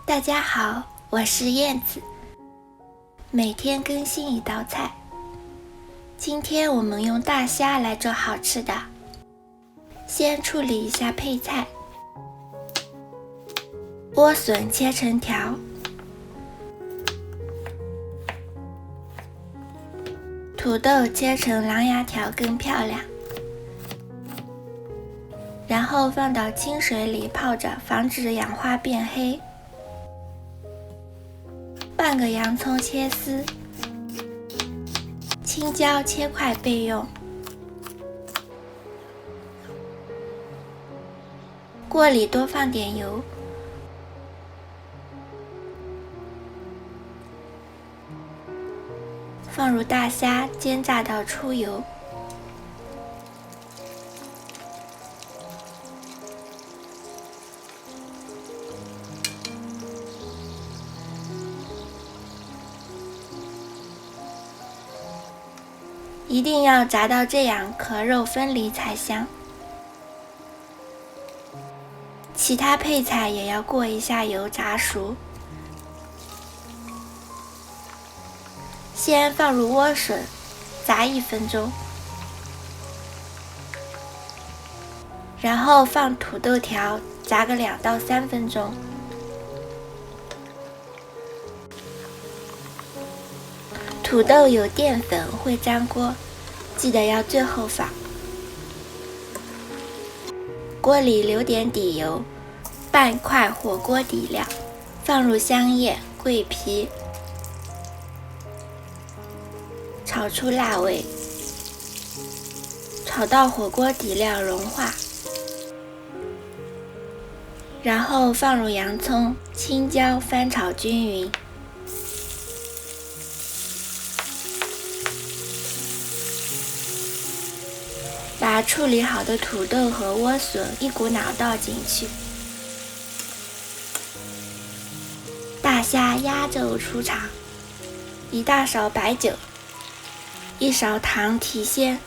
大家好，我是燕子，每天更新一道菜。今天我们用大虾来做好吃的。先处理一下配菜，莴笋切成条，土豆切成狼牙条更漂亮，然后放到清水里泡着，防止氧化变黑。半个洋葱切丝，青椒切块备用。锅里多放点油，放入大虾，煎炸到出油。一定要炸到这样壳肉分离才香。其他配菜也要过一下油炸熟。先放入莴笋，炸1分钟，然后放土豆条，炸个2到3分钟。土豆有淀粉会粘锅，记得要最后放。锅里留点底油，半块火锅底料，放入香叶、桂皮，炒出辣味，炒到火锅底料融化，然后放入洋葱、青椒，翻炒均匀。把处理好的土豆和莴笋一股脑倒进去，大虾压轴出场，1大勺白酒，1勺糖提鲜，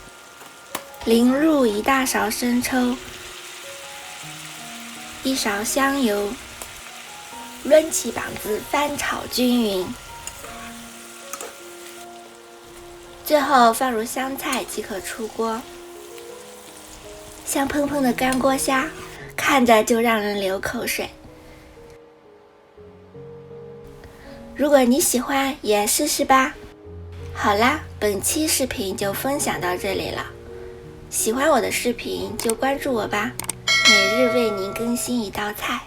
淋入1大勺生抽，1勺香油，抡起膀子翻炒均匀，最后放入香菜即可出锅。香喷喷的干锅虾，看着就让人流口水。如果你喜欢，也试试吧。好啦，本期视频就分享到这里了。喜欢我的视频就关注我吧，每日为您更新一道菜。